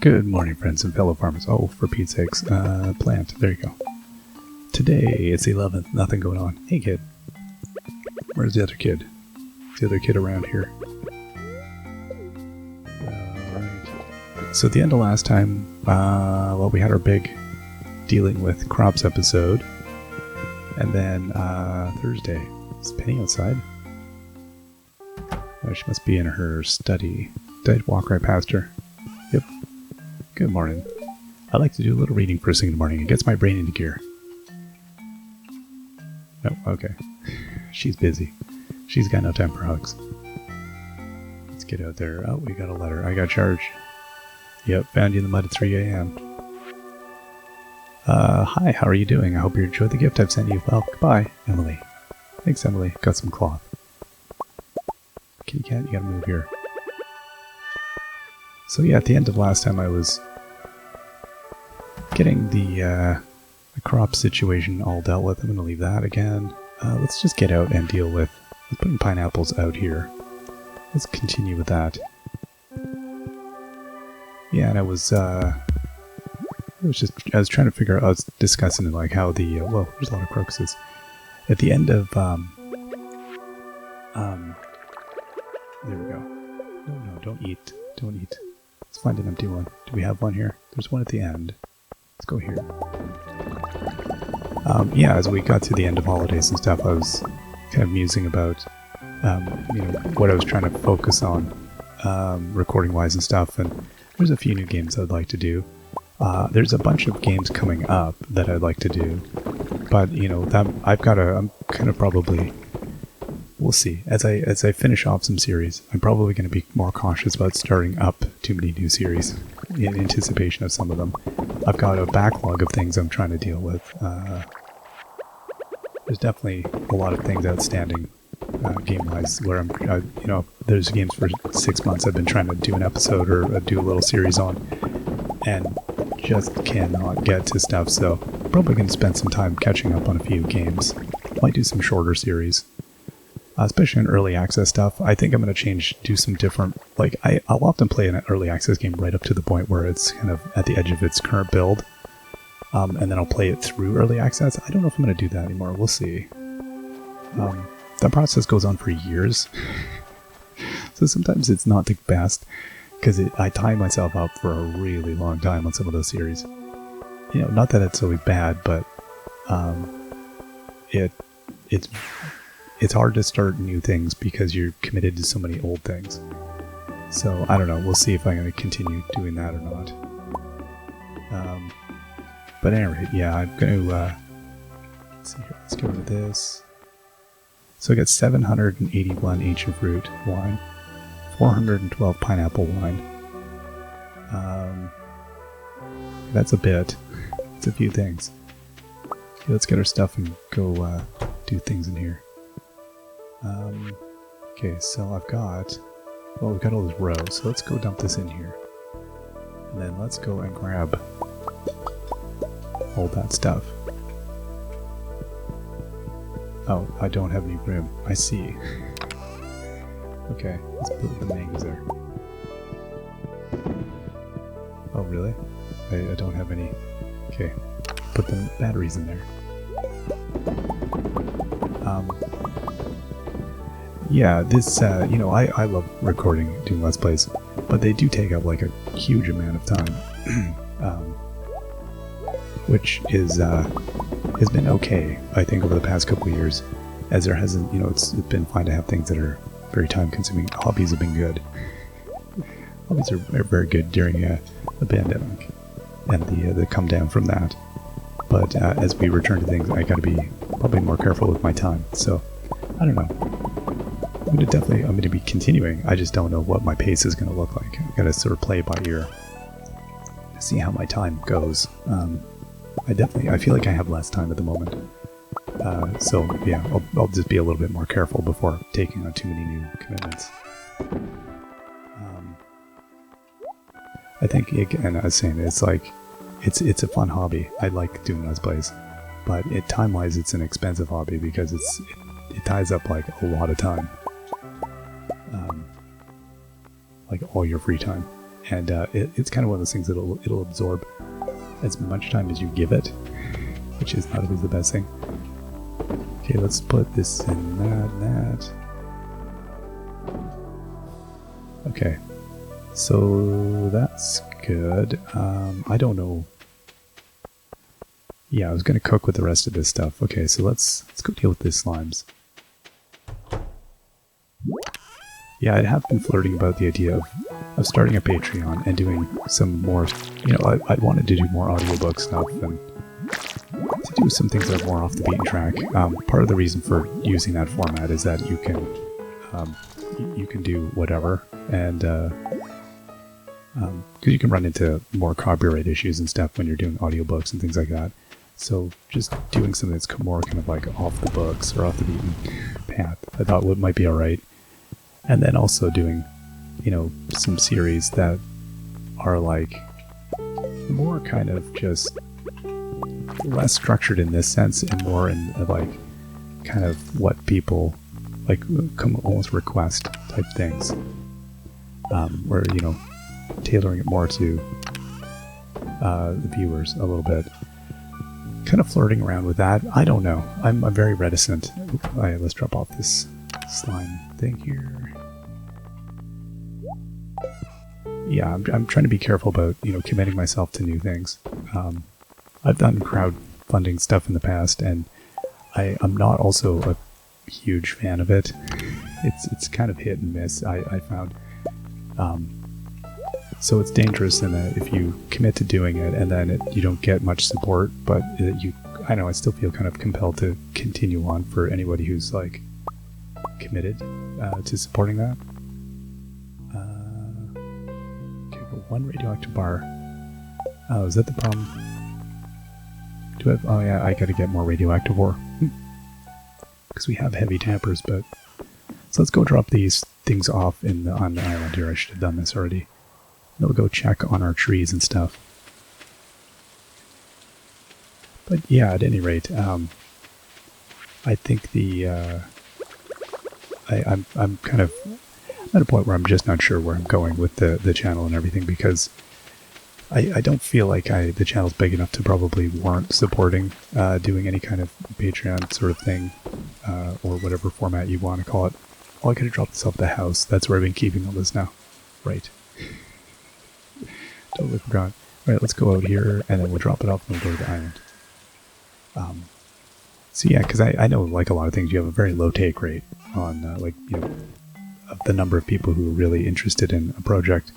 Good morning, friends and fellow farmers. Oh, for Pete's sakes, plant. There you go. Today, it's the 11th. Nothing going on. Hey, kid. Where's the other kid? Is the other kid around here? Alright. So at the end of last time, well, we had our big dealing with crops episode. And then, Thursday. Is Penny outside? Oh, she must be in her study. Did I walk right past her? Yep. Good morning. I like to do a little reading first thing in the morning. It gets my brain into gear. Oh, okay. She's busy. She's got no time for hugs. Let's get out there. Oh, we got a letter. I got charged. Yep, found you in the mud at 3 a.m. Hi, how are you doing? I hope you enjoyed the gift I've sent you. Well, goodbye, Emily. Thanks, Emily. Got some cloth. Kitty cat, you gotta move here. So yeah, at the end of last time I was getting the crop situation all dealt with. I'm going to leave that again. Let's just get out and deal with putting pineapples out here. Let's continue with that. Yeah, and I was trying to figure out, I was discussing like how the, well, there's a lot of crocuses. At the end of, there we go. No, don't eat. Don't eat. Let's find an empty one. Do we have one here? There's one at the end. Let's go here. Yeah, as we got to the end of holidays and stuff, I was kind of musing about, what I was trying to focus on, recording-wise and stuff, and there's a few new games I'd like to do. There's a bunch of games coming up that I'd like to do, but, I'm kind of probably... We'll see. As I finish off some series, I'm probably going to be more cautious about starting up too many new series in anticipation of some of them. I've got a backlog of things I'm trying to deal with. There's definitely a lot of things outstanding game-wise where there's games for 6 months I've been trying to do an episode or do a little series on and just cannot get to stuff, so I'm probably going to spend some time catching up on a few games. Might do some shorter series. Especially in early access stuff. I think I'm going to do some different, like, I'll often play an early access game right up to the point where it's kind of at the edge of its current build, and then I'll play it through early access. I don't know if I'm going to do that anymore. We'll see. That process goes on for years, so sometimes it's not the best, because I tie myself up for a really long time on some of those series. Not that it's always bad, but it's hard to start new things because you're committed to so many old things. So, I don't know. We'll see if I'm going to continue doing that or not. But at any rate, yeah, I'm going to... let's see here. Let's go to this. So I got 781 ancient fruit wine, 412 pineapple wine. That's a bit. It's a few things. Okay, let's get our stuff and go do things in here. Okay, so we've got all those rows, so let's go dump this in here. And then let's go and grab all that stuff. Oh, I don't have any room. I see. Okay, let's put the mangoes there. Oh, really? I don't have any. Okay, put the batteries in there. Yeah, this, I love recording, doing Let's Plays, but they do take up, like, a huge amount of time, which has been okay, I think, over the past couple of years, as there hasn't, it's been fine to have things that are very time-consuming. Hobbies have been good. Hobbies are very good during the pandemic, and the come down from that. But as we return to things, I gotta be probably more careful with my time, so, I don't know. I'm going to be continuing. I just don't know what my pace is going to look like. I've got to sort of play by ear to see how my time goes. I feel like I have less time at the moment. So yeah, I'll just be a little bit more careful before taking on too many new commitments. I think, again, I was saying, it's like, it's a fun hobby. I like doing Let's Plays, but time-wise, it's an expensive hobby because it ties up like a lot of time. Like all your free time. and it's kind of one of those things that it'll absorb as much time as you give it, which is not always the best thing. Okay, let's put this in that. Okay, so that's good. I don't know. Yeah, I was going to cook with the rest of this stuff. Okay, so let's go deal with these slimes. Yeah, I have been flirting about the idea of starting a Patreon and doing some more, you know, I wanted to do more audiobook stuff and to do some things that are more off the beaten track. Part of the reason for using that format is that you can do whatever, and because you can run into more copyright issues and stuff when you're doing audiobooks and things like that. So just doing something that's more kind of like off the books or off the beaten path, I thought might be alright. And then also doing, you know, some series that are like more kind of just less structured in this sense and more in like kind of what people like come almost request type things, where, you know, tailoring it more to the viewers a little bit. Kind of flirting around with that. I don't know. I'm very reticent. Alright, let's drop off this slime thing here. Yeah, I'm trying to be careful about, you know, committing myself to new things. I've done crowdfunding stuff in the past, and I'm not also a huge fan of it. It's kind of hit and miss, I found. So it's dangerous in that if you commit to doing it and then you don't get much support, but I know I still feel kind of compelled to continue on for anybody who's like committed to supporting that. Okay, but one radioactive bar. Oh, is that the problem? Do I have, oh yeah, I gotta get more radioactive ore. Because we have heavy tampers, but... So let's go drop these things off on the island here. I should have done this already. Then we'll go check on our trees and stuff. But yeah, at any rate, I think I'm kind of at a point where I'm just not sure where I'm going with the channel and everything, because I don't feel like the channel's big enough to probably warrant supporting doing any kind of Patreon sort of thing, or whatever format you want to call it. Oh, I could have dropped this off at the house. That's where I've been keeping all this now. Right. Totally forgot. Alright, let's go out here, and then we'll drop it off and we'll go to the island. So yeah, because I know, like a lot of things, you have a very low take rate on, like, you know, of the number of people who are really interested in a project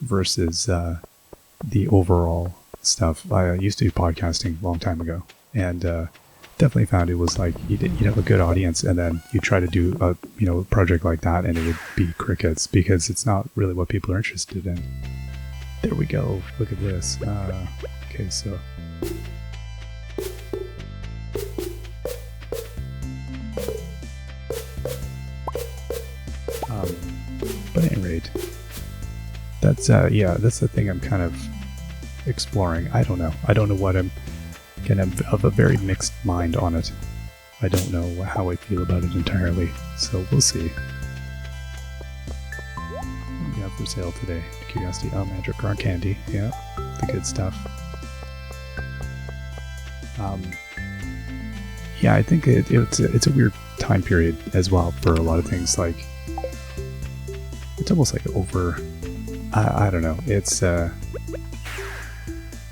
versus the overall stuff. I used to do podcasting a long time ago, and definitely found it was like you'd have a good audience, and then you try to do a project like that, and it would be crickets because it's not really what people are interested in. There we go. Look at this. Okay, so. But at any rate, that's that's the thing I'm kind of exploring. I don't know what I'm kind of a very mixed mind on it. I don't know how I feel about it entirely, so we'll see. What do we have for sale today? Curiosity. Oh, magic rock candy. Yeah, the good stuff. Yeah, I think it's a weird time period as well for a lot of things. Like, it's almost like over. I don't know. It's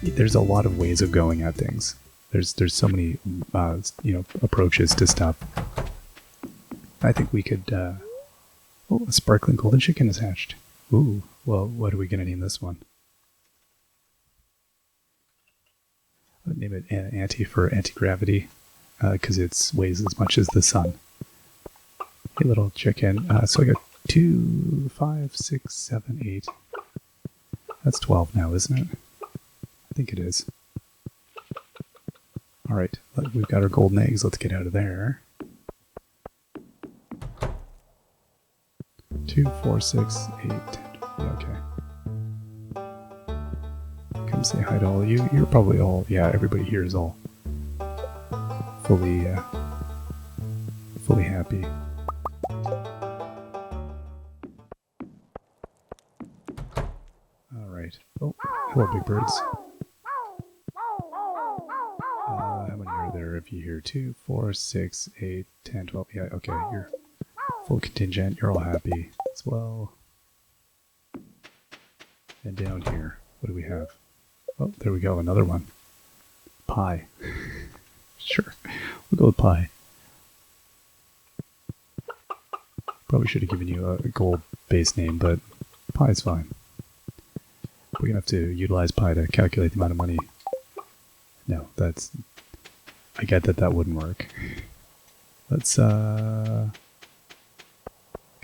there's a lot of ways of going at things. There's so many approaches to stuff. I think we could. Oh, a sparkling golden chicken is hatched. Ooh. Well, what are we gonna name this one? I'll name it Anti for anti-gravity, because it weighs as much as the sun. Hey, little chicken. So I got 2, 5, 6, 7, 8. That's 12 now, isn't it? I think it is. Alright, we've got our golden eggs. Let's get out of there. 2, 4, 6, 8, 10. Yeah, okay. Come say hi to all of you. You're probably all, yeah, everybody here is all fully happy. Alright. Oh, hello, big birds. How many are there of you here? 2, 4, 6, 8, 10, 12. Yeah, okay, you're full contingent. You're all happy as well. And down here, what do we have? Oh, there we go, another one. Pie. Sure, we'll go with pie. Probably should have given you a gold-based name, but pie's fine. We're gonna have to utilize pi to calculate the amount of money. No, that's... I get that that wouldn't work. Let's, guess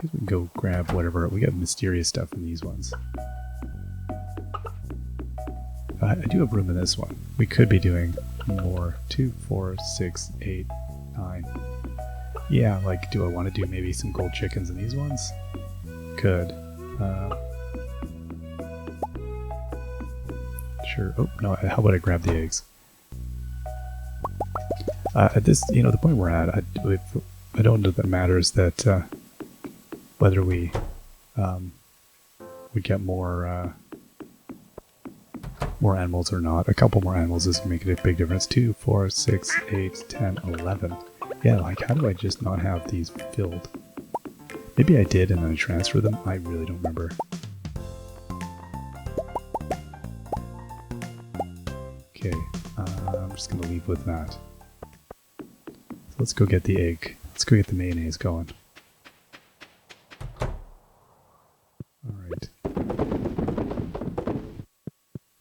we can go grab whatever. We got mysterious stuff in these ones. I do have room in this one. We could be doing more. 2, 4, 6, 8, 9. Yeah, like, do I want to do maybe some gold chickens in these ones? Could. Sure. Oh, no, how about I grab the eggs? At this, you know, the point we're at, I don't know that it matters that whether we get more animals or not. A couple more animals is making a big difference. 2, 4, 6, 8, 10, 11. Yeah, like, how do I just not have these filled? Maybe I did and then I transferred them. I really don't remember. Okay, I'm just going to leave with that. So let's go get the egg. Let's go get the mayonnaise going. Alright.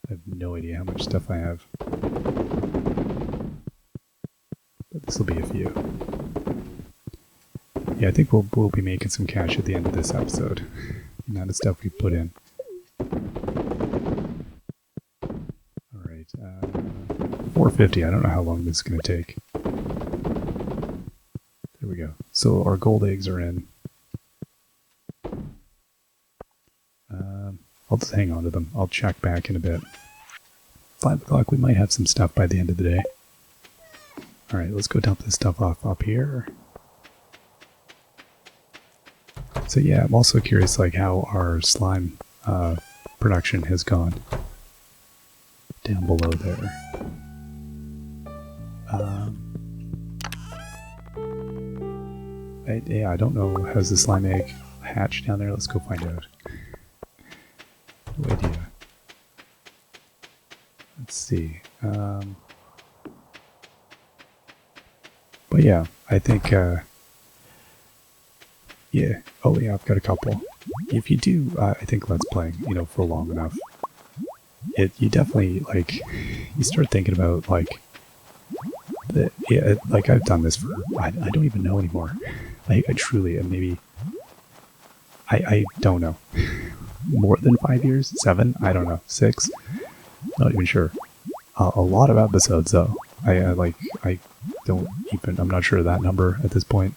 I have no idea how much stuff I have. But this will be a few. Yeah, I think we'll be making some cash at the end of this episode. The amount of stuff we put in. Alright, 450. I don't know how long this is going to take. There we go. So our gold eggs are in. I'll just hang on to them. I'll check back in a bit. 5 o'clock, we might have some stuff by the end of the day. Alright, let's go dump this stuff off up here. So yeah, I'm also curious like how our slime production has gone. Down below there. Yeah, I don't know. Has the slime egg hatched down there? Let's go find out. No idea. Let's see. But yeah, I think, yeah. Oh yeah, I've got a couple. If you do, I think Let's Playing, you know, for long enough, you definitely, like, you start thinking about, like, yeah, like I've done this for, I don't even know anymore. I truly, maybe, I don't know. More than 5 years? 7? I don't know. 6? Not even sure. A lot of episodes though. I don't even, I'm not sure of that number at this point.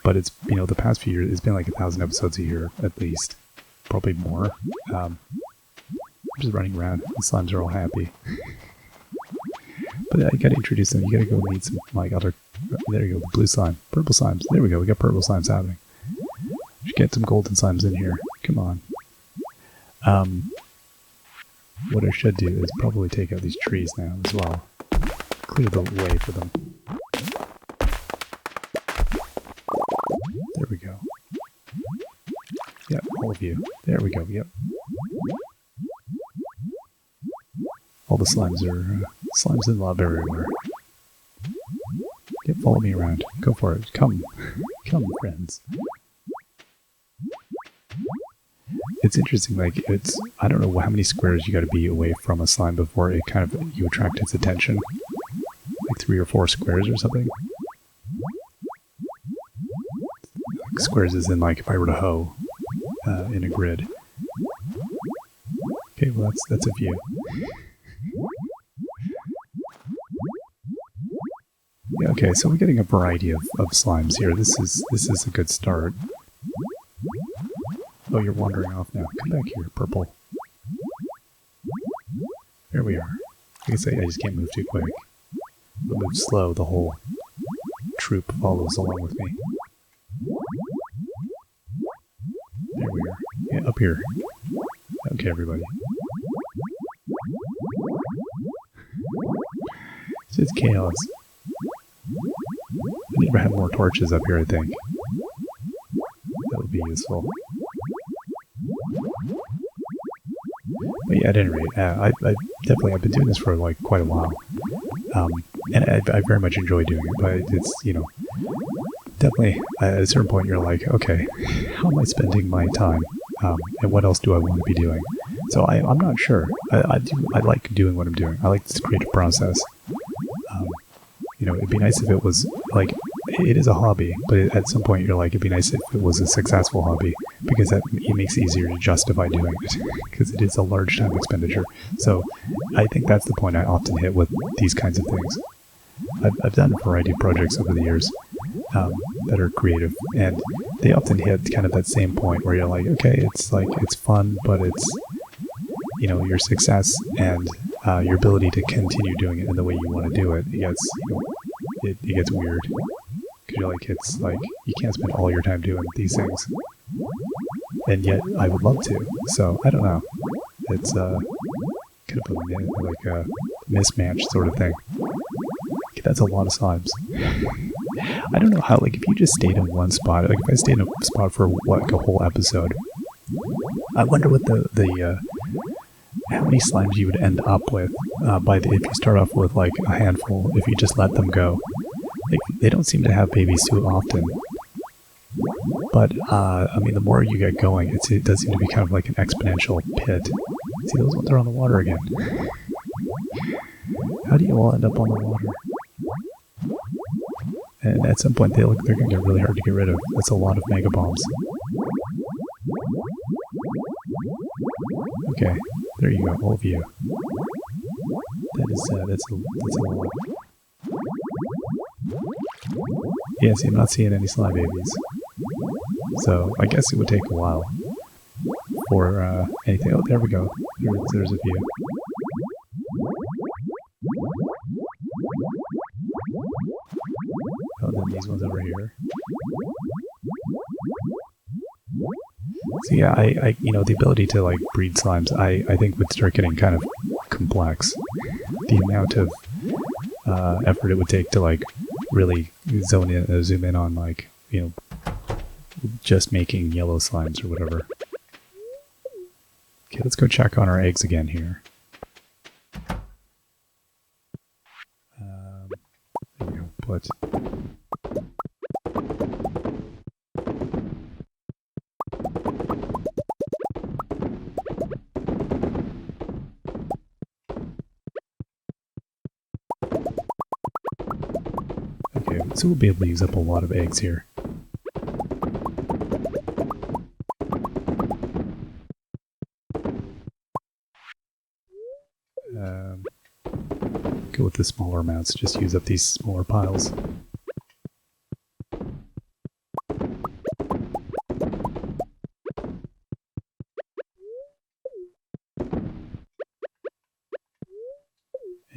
But it's, you know, the past few years, it's been like 1,000 episodes a year at least. Probably more. I'm just running around. The slimes are all happy. But you gotta introduce them. You gotta go meet some, like, other... There you go, blue slime. Purple slimes. There we go, we got purple slimes happening. Should get some golden slimes in here. Come on. What I should do is probably take out these trees now as well. Clear the way for them. There we go. Yep, all of you. There we go, yep. All the slimes are... slimes in love everywhere. Yep, follow me around. Go for it. Come. Come, friends. It's interesting, like, it's... I don't know how many squares you gotta be away from a slime before it kind of... you attract its attention. Like 3 or 4 squares or something. Squares is in, like, if I were to hoe in a grid. Okay, well that's a few. Yeah, okay, so we're getting a variety of slimes here. This is a good start. Oh, you're wandering off now. Come back here, purple. There we are. I guess I just can't move too quick. If I move slow, the whole troop follows along with me. There we are. Yeah, up here. Okay, everybody. It's chaos. I need to have more torches up here, I think. That would be useful. But yeah, at any rate, I definitely, I've been doing this for like quite a while. And I very much enjoy doing it, but it's, you know, definitely at a certain point you're like, okay, how am I spending my time? And what else do I want to be doing? So I'm not sure. I like doing what I'm doing. I like this creative process. You know, it'd be nice if it was, like, it is a hobby, but at some point you're like, it'd be nice if it was a successful hobby, because it makes it easier to justify doing it, because it is a large time expenditure. So I think that's the point I often hit with these kinds of things. I've done a variety of projects over the years that are creative, and they often hit kind of that same point where you're like, okay, it's like, it's fun, but it's, you know, your success and your ability to continue doing it in the way you want to do it, it gets, you know, it gets weird. Because you're like, it's like, you can't spend all your time doing these things. And yet, I would love to. So, I don't know. It's kind of a mismatch sort of thing. Okay, that's a lot of slimes. I don't know how, like, if you just stayed in one spot, like if I stayed in a spot for, what, like a whole episode, I wonder what the how many slimes you would end up with if you start off with like a handful, if you just let them go. Like, they don't seem to have babies too often. But, I mean, the more you get going, it does seem to be kind of like an exponential pit. See, those ones are on the water again. How do you all end up on the water? And at some point, they're going to get really hard to get rid of. That's a lot of mega bombs. Okay, there you go, all of you. That's a lot. Yeah, see, I'm not seeing any slime babies. So, I guess it would take a while for anything. Oh, there we go. There's a few. Oh, then these ones over here. So yeah, I you know, the ability to like breed slimes, I think would start getting kind of complex. The amount of effort it would take to like really zoom in on, like, you know, just making yellow slimes or whatever. Okay, let's go check on our eggs again here. There we go. But okay, so we'll be able to use up a lot of eggs here. Go with the smaller amounts, just use up these smaller piles.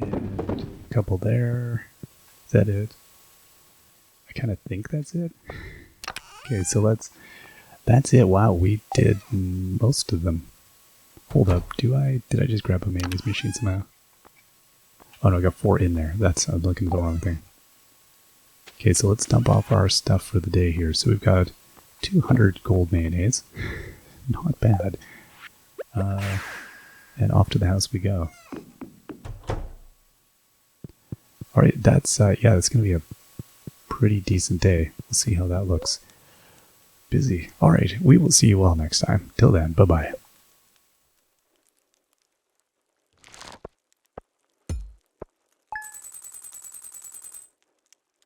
And a couple there. Is that it? I kind of think that's it. Okay, so that's it. Wow, we did most of them. Hold up, did I just grab a mayonnaise machine somehow? Oh no, I got 4 in there. I'm looking at the wrong thing. Okay, so let's dump off our stuff for the day here. So we've got 200 gold mayonnaise. Not bad. And off to the house we go. Alright, that's yeah, it's going to be a pretty decent day. We'll see how that looks. Busy. Alright, we will see you all next time. Till then, bye-bye.